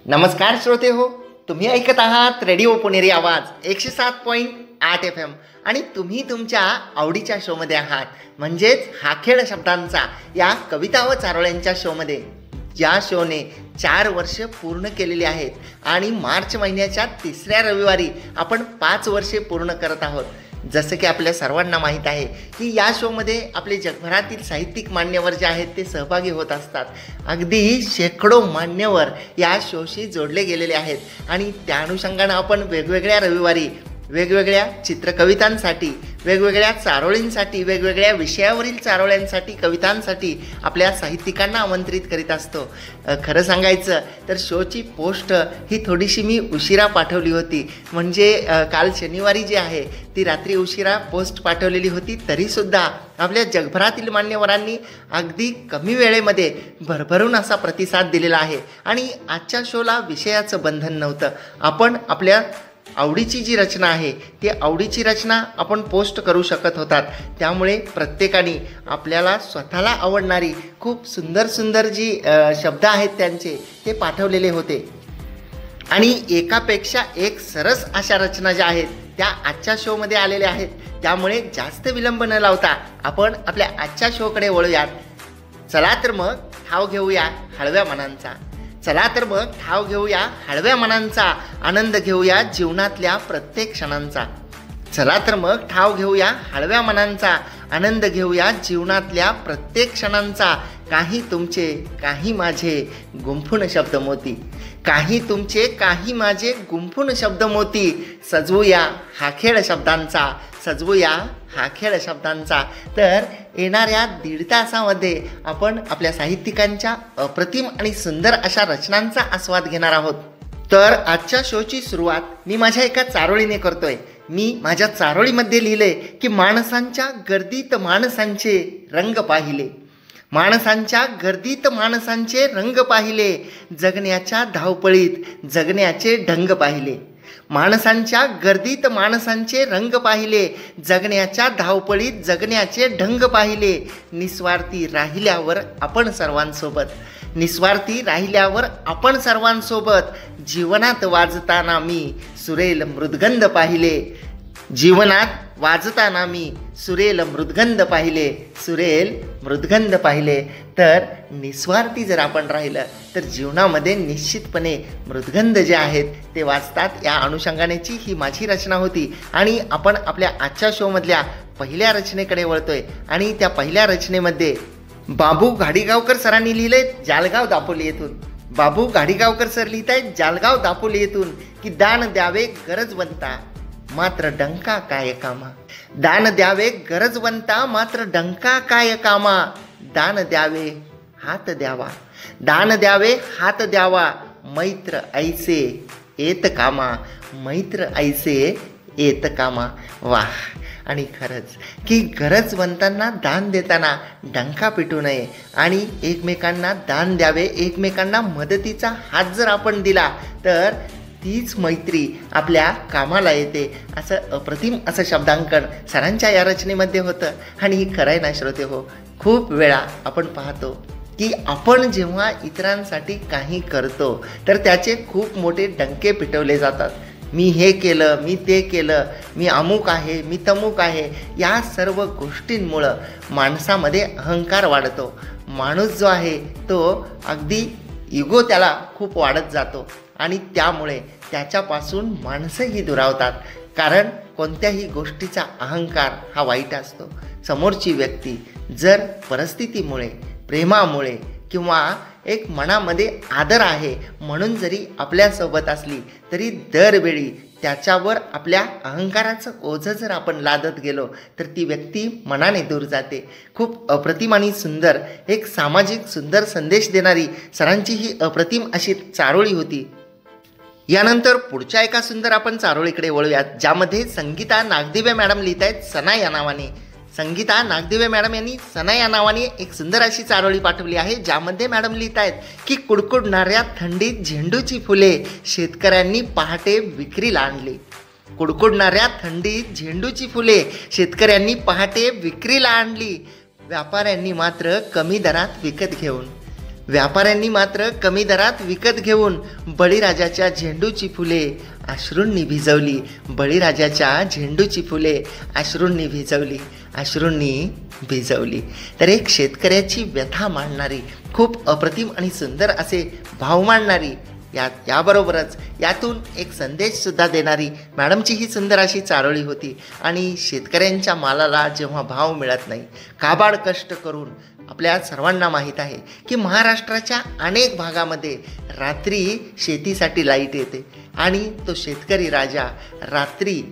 नमस्कार श्रोते हो, तुम्ही ऐकत आहात रेडिओ पुणेरी आवाज 107.8 FM आणि तुम्ही तुमच्या आवडीच्या शोमध्ये आहात, म्हणजेच हा खेळ शब्दांचा या कविता व चारोळ्यांच्या शोमध्ये. या शोने 4 वर्ष पूर्ण केलेली आहेत आणि मार्च महिन्याच्या 3ऱ्या रविवारी आपण 5 वर्षे पूर्ण करत आहोत. जसं की आपल्या सर्वांना माहीत आहे की या शोमध्ये आपले जगभरातील साहित्यिक मान्यवर जे आहेत ते सहभागी होत असतात. अगदी शेकडो मान्यवर या शोशी जोडले गेलेले आहेत आणि त्या अनुषंगानं आपण वेगवेगळ्या रविवारी वेगवेगळ्या चित्रकवितांसाठी, वेगवेगळ्या चारोळींसाठी, वेगवेगळ्या विषयावरील चारोळ्यांसाठी, कवितांसाठी आपल्या साहित्यिकांना आमंत्रित करीत असतो. खरं सांगायचं तर शोची पोस्ट ही थोडीशी मी उशिरा पाठवली होती, म्हणजे काल शनिवारी जी आहे ती रात्री उशिरा पोस्ट पाठवलेली होती. तरीसुद्धा आपल्या जगभरातील मान्यवरांनी अगदी कमी वेळेमध्ये भरभरून असा प्रतिसाद दिलेला आहे. आणि आजच्या शोला विषयाचं बंधन नव्हतं. आपण आपल्या आवडीची जी रचना आहे ती आवडीची रचना आपण पोस्ट करू शकत होतात. त्यामुळे प्रत्येकाने आपल्याला स्वतःला आवडणारी खूप सुंदर सुंदर जी शब्द आहेत त्यांचे ते पाठवलेले होते. आणि एकापेक्षा एक सरस अशा रचना ज्या आहेत त्या आजच्या शोमध्ये आलेल्या आहेत. त्यामुळे जास्त विलंब न लावता आपण आपल्या आजच्या शोकडे वळूयात. चला तर मग ठाव घेऊया हळव्या मनांचा. चला तर मग ठाव घेऊया हळव्या मनांचा, आनंद घेऊया जीवनातल्या प्रत्येक क्षणांचा. चला तर मग ठाव घेऊया हळव्या मनांचा, आनंद घेऊया जीवनातल्या प्रत्येक क्षणांचा. काही तुमचे काही माझे गुंफून शब्द मोती, काही तुमचे काही माझे गुंफून शब्द मोती. सजवूया हा खेळ शब्दांचा, सजवूया हा खेळ शब्दांचा. तर येणाऱ्या 1.5 तासामध्ये आपण आपल्या साहित्यिकांच्या अप्रतिम आणि सुंदर अशा रचनांचा आस्वाद घेणार आहोत. तर आजच्या शोची सुरुवात मी माझ्या एका चारोळीने करतोय. मी माझ्या चारोळीमध्ये लिहिले की माणसांच्या गर्दीत माणसांचे रंग पाहिले, माणसांच्या गर्दीत माणसांचे रंग पाहिले, जगण्याच्या धावपळीत जगण्याचे ढंग पाहिले. माणसांच्या गर्दीत माणसांचे रंग पाहिले, जगण्याच्या धावपळीत जगण्याचे ढंग पाहिले. निस्वार्थी राहिल्यावर आपण सर्वांसोबत, निस्वार्थी राहिल्यावर आपण सर्वांसोबत. जीवनात वाजताना मी सुरेल मृदगंध पाहिले, जीवनात वाजताना मी सुरेल मृदगंध पाहिले, सुरेल मृदगंध पाहिले. तर निस्वार्थी जर आपण राहिलं तर जीवनामध्ये निश्चितपणे मृदगंध जे आहेत ते वाजतात. या अनुषंगानेची ही माझी रचना होती आणि आपण आपल्या आजच्या शोमधल्या पहिल्या रचनेकडे वळतोय. आणि त्या पहिल्या रचनेमध्ये बाबू घाडीगावकर सरांनी लिहिलंय जालगाव दापोली येथून. बाबू घाडीगावकर सर लिहित आहेत जालगाव दापोली येथून की दान द्यावे गरजवंता मात्र डंका काय कामा. दान द्यावे गरजवंता मात्र डंका काय कामा. दान द्यावे हात द्यावा, दान द्यावे हात द्यावा, मैत्र ऐसे येत कामा, मैत्र ऐसे येत कामा. वाह. आणि खरंच की गरजवंतांना दान देताना डंका पिटू नये आणि एकमेकांना दान द्यावे. एकमेकांना मदतीचा हात जर आपण दिला तर तीच मैत्री आपल्या कामाला येते. असं अप्रतिम असं शब्दांकन सरांच्या या रचनेमध्ये होतं. आणि खरं आहे ना श्रोते हो, खूप वेळा आपण पाहतो की आपण जेव्हा इतरांसाठी काही करतो तर त्याचे खूप मोठे डंके पिटवले जातात. मी हे केलं, मी ते केलं, मी अमुक आहे, मी तमुक आहे. या सर्व गोष्टींमुळं माणसामध्ये अहंकार वाढतो. माणूस जो आहे तो अगदी इगो त्याला खूप वाढत जातो आणि त्यामुळे त्याच्यापासून माणसंही दुरावतात. कारण कोणत्याही गोष्टीचा अहंकार हा वाईट असतो. समोरची व्यक्ती जर परिस्थितीमुळे, प्रेमामुळे किंवा एक मनामध्ये आदर आहे म्हणून जरी आपल्यासोबत असली तरी दरवेळी त्याच्यावर आपल्या अहंकाराचं ओझं जर आपण लादत गेलो तर ती व्यक्ती मनाने दूर जाते. खूप अप्रतिम आणि सुंदर एक सामाजिक सुंदर संदेश देणारी सरांची ही अप्रतिम अशी चारोळी होती. यानंतर पुढच्या एका सुंदर आपण चारोळीकडे वळूयात, ज्यामध्ये संगीता नागदिवे मॅडम लिहित आहेत सना या नावाने. संगीता नागदिवे मॅडम यांनी सना या नावाने एक सुंदर अशी चारोळी पाठवली आहे, ज्यामध्ये मॅडम लिहित आहेत की कुडकुडणाऱ्या थंडीत झेंडूची फुले शेतकऱ्यांनी पहाटे विक्रीला आणली. कुडकुडणाऱ्या थंडीत झेंडूची फुले शेतकऱ्यांनी पहाटे विक्रीला आणली. व्यापाऱ्यांनी मात्र कमी दरात विकत घेऊन, व्यापाऱ्यांनी मात्र कमी दरात विकत घेऊन बळीराजाच्या झेंडूची फुले अश्रूंनी भिजवली. बळीराजाच्या झेंडूची फुले अश्रूंनी भिजवली. तर एक शेतकऱ्याची व्यथा मांडणारी, खूप अप्रतिम आणि सुंदर असे भाव मांडणारी, याबरोबरच यातून एक संदेशसुद्धा देणारी मॅडमची ही सुंदर अशी चारोळी होती. आणि शेतकऱ्यांच्या मालाला जेव्हा भाव मिळत नाही, काबाड कष्ट करून, आपल्या सर्वांना माहीत आहे की महाराष्ट्राच्या अनेक भागामध्ये रात्री शेतीसाठी लाईट येते आणि तो शेतकरी राजा रात्री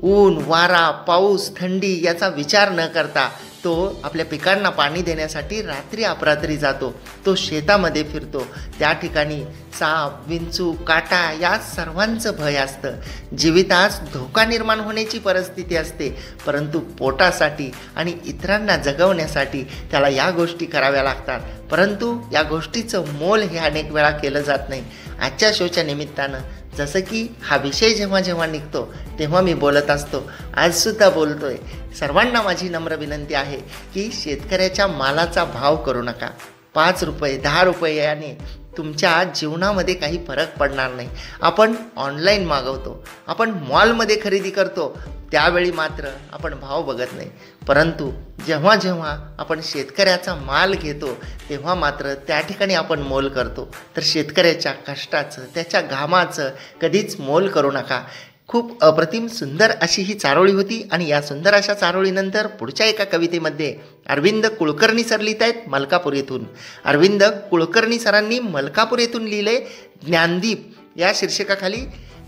ऊन, वारा, पाऊस, थंडी याचा विचार न करता तो आपल्या पिकांना पाणी देण्यासाठी रात्री अपरात्री जातो. तो शेतामध्ये फिरतो. त्या ठिकाणी साप, विंचू, काटा या सर्वांचं भय असतं. जीवितास धोका निर्माण होण्याची परिस्थिती असते, परंतु पोटासाठी आणि इतरांना जगवण्यासाठी त्याला या गोष्टी कराव्या लागतात. परंतु या गोष्टीचं मोल हे अनेक वेळा केलं जात नाही. आजच्या शोच्या निमित्तानं जसं की हा विषय जेव्हा जेव्हा निघतो तेव्हा मी बोलत असतो, आजसुद्धा बोलतोय. सर्वांना माझी नम्र विनंती आहे की शेतकऱ्याच्या मालाचा भाव करू नका. 5 रुपये 10 रुपये याने तुमच्या जीवनामध्ये काही फरक पडणार नाही. आपण ऑनलाईन मागवतो, आपण मॉलमध्ये खरेदी करतो, त्यावेळी मात्र आपण भाव बघत नाही. परंतु जेव्हा जेव्हा आपण शेतकऱ्याचा माल घेतो तेव्हा मात्र त्या ठिकाणी आपण मोल करतो. तर शेतकऱ्याच्या कष्टाचं, त्याच्या घामाचं कधीच मोल करू नका. खूप अप्रतिम सुंदर अशी ही चारोळी होती. आणि या सुंदर अशा चारोळीनंतर पुढच्या एका कवितेमध्ये अरविंद कुलकर्णी सर लिहित आहेत मलकापूर येथून. अरविंद कुलकर्णी सरांनी मलकापूर येथून लिहिले ज्ञानदीप या शीर्षकाखाली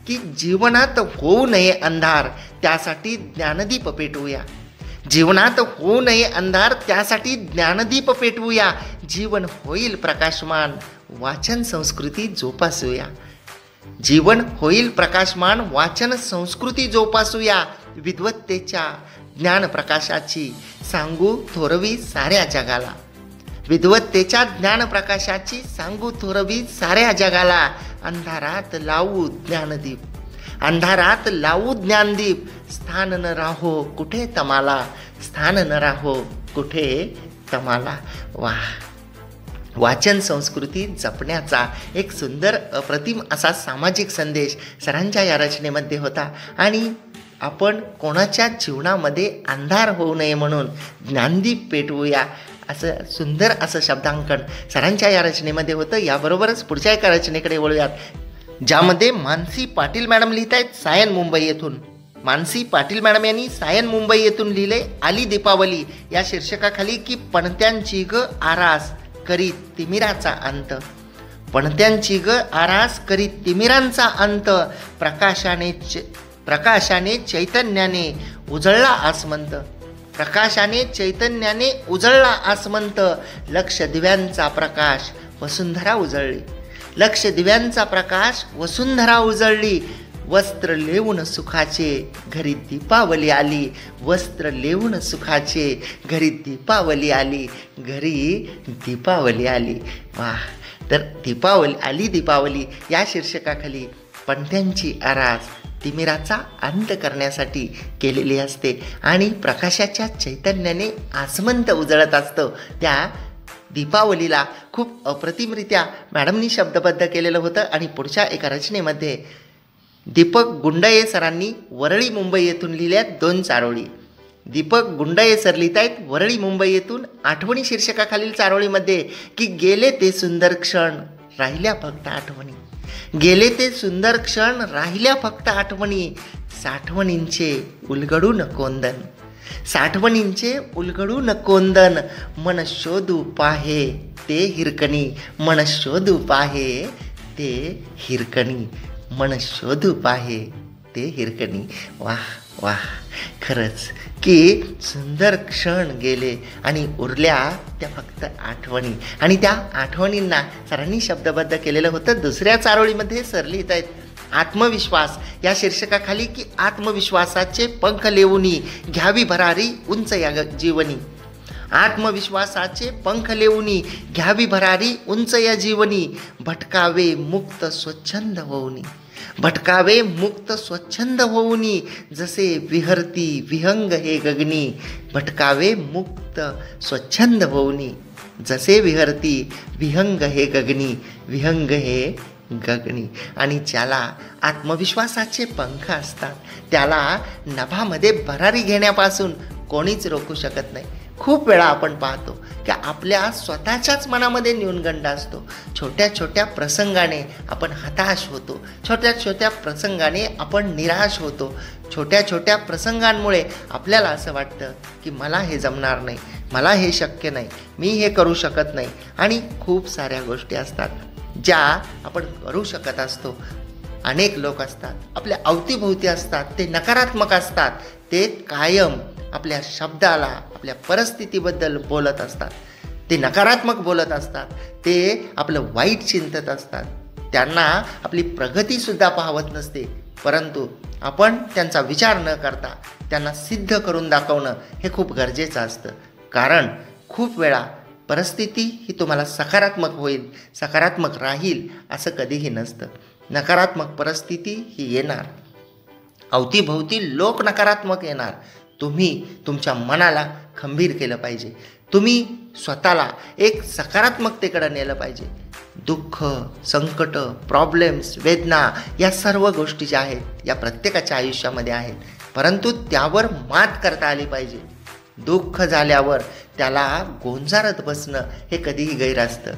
की जीवनात होऊ नये अंधार, त्यासाठी ज्ञानदीप पेटवूया. जीवनात होऊ नये अंधार, त्यासाठी ज्ञानदीप पेटवूया. जीवन होईल प्रकाशमान, वाचन संस्कृती जोपासूया. जीवन होईल प्रकाशमान, वाचन संस्कृती जोपासूया. विद्वत्तेच्या ज्ञानप्रकाशाची सांगू थोरवी साऱ्या जगाला. विद्वत्तेच्या ज्ञानप्रकाशाची सांगू थोरवी साऱ्या जगाला. अंधारात लावू ज्ञानदीप, अंधारात लावू ज्ञानदीप. स्थान न राहो कुठे तमाला, स्थान न राहो कुठे तमाला. वाह! वाचन संस्कृती जपण्याचा एक सुंदर अप्रतिम असा सामाजिक संदेश सरांच्या या रचनेमध्ये होता. आणि आपण कोणाच्या जीवनामध्ये अंधार होऊ नये म्हणून ज्ञानदीप पेटवूया असं सुंदर असं शब्दांकन सरांच्या या रचनेमध्ये होतं. याबरोबरच पुढच्या एका रचनेकडे वळूयात, ज्यामध्ये मानसी पाटील मॅडम लिहित आहेत सायन मुंबई येथून. मानसी पाटील मॅडम यांनी सायन मुंबई येथून लिहिले आली दीपावली या शीर्षकाखाली की पणत्यांची ग आरास करीत तिमिराचा अंत. पणत्यांची ग आरास करीत तिमिरांचा अंत. प्रकाशाने चैतन्याने उजळला आसमंत. प्रकाशाने चैतन्याने उजळला आसमंत. लक्ष दिव्यांचा प्रकाश वसुंधरा उजळली. लक्ष दिव्यांचा प्रकाश वसुंधरा उजळली. वस्त्र लेवून सुखाचे घरी दीपावली आली. वस्त्र लेवून सुखाचे घरी दीपावली आली. घरी दीपावली आली. वाह! तर दीपावली या शीर्षकाखाली पणत्यांची आरास तिमिराचा अंत करण्यासाठी केलेली असते आणि प्रकाशाच्या चैतन्याने आसमंत उजळत असतं. त्या दीपावलीला खूप अप्रतिमरित्या मॅडमनी शब्दबद्ध केलेलं होतं. आणि पुढच्या एका रचनेमध्ये दीपक गुंडये सरांनी वरळी मुंबई येथून लिहिल्यात 2 चारोळी. दीपक गुंडये सर लिहित आहेत वरळी मुंबई येथून आठवणी शीर्षकाखालील चारोळीमध्ये की गेले ते सुंदर क्षण राहिल्या फक्त आठवणी. गेले ते सुंदर क्षण राहिल्या फक्त आठवणी. साठवणींचे उलगडून कोंदण. साठवणींचे उलगडून कोंदण. मन शोधू पाहे ते हिरकणी. मन शोधू पाहे ते हिरकणी. मन शोधू पाहे ते हिरकणी. वाह वाह! खरंच की सुंदर क्षण गेले आणि उरल्या त्या फक्त आठवणी. आणि त्या आठवणींना सरांनी शब्दबद्ध केलेलं होतं. दुसऱ्या चारोळीमध्ये सर लिहित आहेत आत्मविश्वास या शीर्षकाखाली की आत्मविश्वासाचे पंख लेवूनी घ्यावी भरारी उंच या जीवनी. आत्मविश्वासाचे पंख लेवूनी घ्यावी भरारी उंच या जीवनी. भटकावे मुक्त स्वच्छंद होऊनी. भटकावे मुक्त स्वच्छंद होऊनी. जसे विहरती विहंग हे गगनी. भटकावे मुक्त स्वच्छंद होऊनी. जसे विहरती विहंग हे गगनी, विहंग हे गगनी. आणि ज्याला आत्मविश्वासाचे पंख असतात त्याला नभामध्ये भरारी घेण्यापासून कोणीच रोखू शकत नाही. खूप वेळा आपण पाहतो की आपल्या स्वतःच्याच मनामध्ये न्यूनगंड असतो. छोट्या छोट्या प्रसंगाने आपण हताश होतो, छोट्या छोट्या प्रसंगाने आपण निराश होतो. छोट्या छोट्या प्रसंगांमुळे आपल्याला असं वाटतं की मला हे जमणार नाही, मला हे शक्य नाही, मी हे करू शकत नाही. आणि खूप साऱ्या गोष्टी असतात ज्या आपण करू शकत असतो. अनेक लोक असतात आपल्या अवतीभोवती असतात, ते नकारात्मक असतात, ते कायम आपल्या शब्दाला, आपल्या परिस्थितीबद्दल बोलत असतात, ते नकारात्मक बोलत असतात, ते आपलं वाईट चिंतत असतात. त्यांना आपली प्रगतीसुद्धा पाहवत नसते. परंतु आपण त्यांचा विचार न करता त्यांना सिद्ध करून दाखवणं हे खूप गरजेचं असतं. कारण खूप वेळा परिस्थिती ही तुम्हाला सकारात्मक होईल, सकारात्मक राहील असं कधीही नसतं. नकारात्मक परिस्थिती ही येणार, अवतीभोवती लोक नकारात्मक येणार. तुम्ही तुमच्या मनाला खंबीर केलं पाहिजे, तुम्ही स्वतःला एक सकारात्मकतेकडे नेलं पाहिजे. दुःख, संकट, प्रॉब्लेम्स, वेदना या सर्व गोष्टी ज्या आहेत या प्रत्येकाच्या आयुष्यामध्ये आहेत, परंतु त्यावर मात करता आली पाहिजे. दुःख झाल्यावर त्याला गोंजारत बसणं हे कधीही गैर असतं.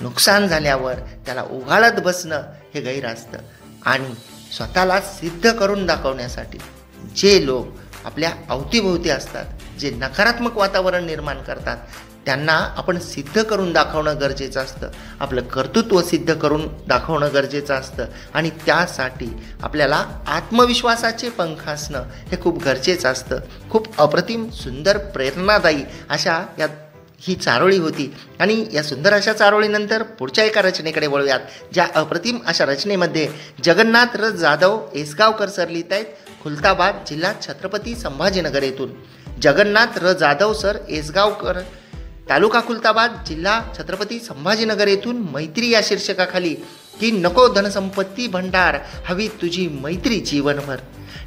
नुकसान झाल्यावर त्याला उघाळत बसणं हे गैर असतं. आणि स्वतःला सिद्ध करून दाखवण्यासाठी जे लोक आपल्या अवतीभोवती असतात, जे नकारात्मक वातावरण निर्माण करतात, त्यांना आपण सिद्ध करून दाखवणं गरजेचं असतं. आपलं कर्तृत्व सिद्ध करून दाखवणं गरजेचं असतं. आणि त्यासाठी आपल्याला आत्मविश्वासाचे पंख असणं हे खूप गरजेचं असतं. खूप अप्रतिम, सुंदर, प्रेरणादायी अशा ही चारोळी होती. आणि या सुंदर अशा चारोळीनंतर पुढच्या एका रचनेकडे वळूयात, ज्या अप्रतिम अशा रचनेमध्ये जगन्नाथ र जाधव एसगावकर सर लिहित आहेत, खुलताबाद, जिल्हा छत्रपती संभाजीनगर येथून. जगन्नाथ र जाधव सर एसगावकर, तालुका खुलताबाद, जिल्हा छत्रपती संभाजीनगर येथून मैत्री या शीर्षकाखाली की नको धनसंपत्ती भंडार, हवी तुझी मैत्री जीवनभर.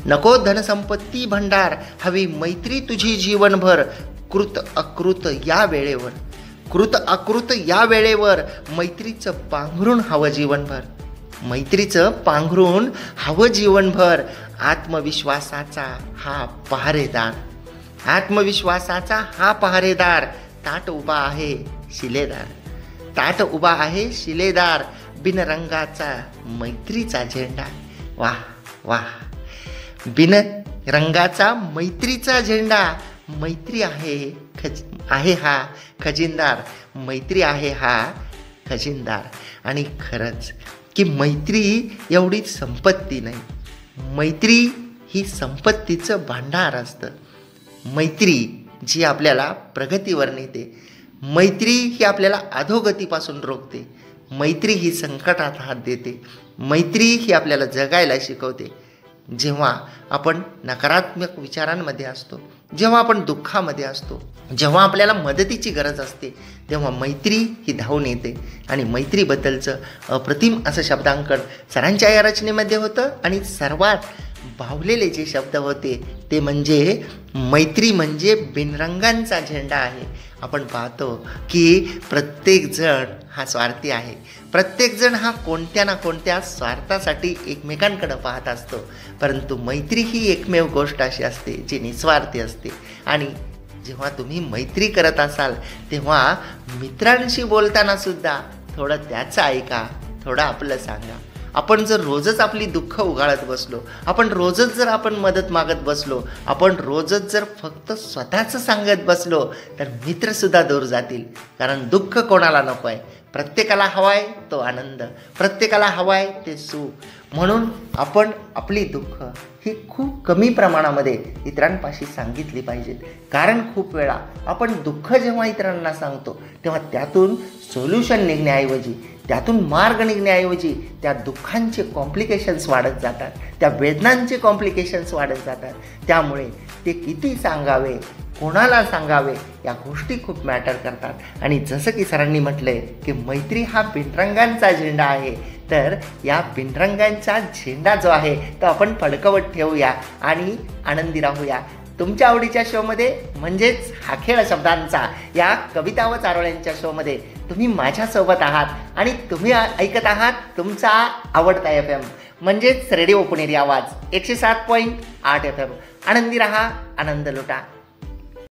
नको धनसंपत्ती भंडार, हवी मैत्री तुझी जीवनभर. कृत अकृत या वेळेवर, कृत अकृत या वेळेवर मैत्रीचं पांघरून हवं जीवनभर. मैत्रीचं पांघरून हवं जीवनभर. आत्मविश्वासाचा हा पहारेदार, आत्मविश्वासाचा हा पहारेदार. ताट उभा आहे शिलेदार, ताट उभा आहे शिलेदार. बिनरंगाचा मैत्रीचा झेंडा. वाह वाह. बिन रंगाचा मैत्रीचा झेंडा. मैत्री आहे हा खजिनदार, मैत्री आहे हा खजिनदार. आणि खरंच की मैत्री एवढी संपत्ती नाही, मैत्री ही संपत्तीचं भांडार असतं. मैत्री जी आपल्याला प्रगतीवर नेते, मैत्री ही आपल्याला अधोगतीपासून रोखते, मैत्री ही संकटात हात देते, मैत्री ही आपल्याला जगायला शिकवते. जेव्हा आपण नकारात्मक विचारांमध्ये असतो, जेव्हा आपण दुःखामध्ये असतो, जेव्हा आपल्याला मदतीची गरज असते, तेव्हा मैत्री ही धावून येते. आणि मैत्रीबद्दलचं अप्रतिम असं शब्दांकन सरांच्या या रचनेमध्ये होतं. आणि सर्वात भावलेले जे शब्द होते ते म्हणजे मैत्री म्हणजे बिनरंगांचा झेंडा आहे. आपण पाहतो की प्रत्येकजण हा स्वार्थी आहे, प्रत्येकजण हा कोणत्या ना कोणत्या स्वार्थासाठी एकमेकांकडे पाहत असतो. परंतु मैत्री ही एकमेव गोष्ट अशी असते जी निस्वार्थी असते. आणि जेव्हा तुम्ही मैत्री करत असाल तेव्हा मित्रांशी बोलताना सुद्धा थोडं त्याचं ऐका, थोडं आपलं सांगा. आपण जर रोजच आपली दुःख उगाळत बसलो, आपण रोजच जर आपण मदत मागत बसलो, आपण रोजच जर फक्त स्वतःचं सांगत बसलो तर मित्रसुद्धा दूर जातील. कारण दुःख कोणाला नको आहे, प्रत्येकाला हवा आहे तो आनंद, प्रत्येकाला हवा आहे ते सुख. म्हणून आपण आपली दुःख ही खूप कमी प्रमाणामध्ये इतरांपाशी सांगितली पाहिजेत. कारण खूप वेळा आपण दुःख जेव्हा इतरांना सांगतो तेव्हा त्यातून सोल्युशन निघण्याऐवजी, त्यातून मार्ग निघण्याऐवजी त्या दुःखांचे कॉम्प्लिकेशन्स वाढत जातात, त्या वेदनांचे कॉम्प्लिकेशन्स वाढत जातात. त्यामुळे ते किती सांगावे, कोणाला सांगावे या गोष्टी खूप मॅटर करतात. आणि जसं की सरांनी म्हटलं आहे की मैत्री हा बिनरंगांचा झेंडा आहे, तर या बिनरंगांचा झेंडा जो आहे तो आपण फडकवत ठेवूया आणि आनंदी राहूया. तुमच्या आवडीच्या शोमध्ये म्हणजेच हा खेळ शब्दांचा या कविता व चारोळ्यांच्या शोमध्ये तुम्ही माझ्यासोबत आहात आणि तुम्ही ऐकत आहात तुमचा आवडता FM म्हणजेच रेडिओ पुणेरी आवाज 107.8 FM. आनंदी रहा, आनंद लुटा.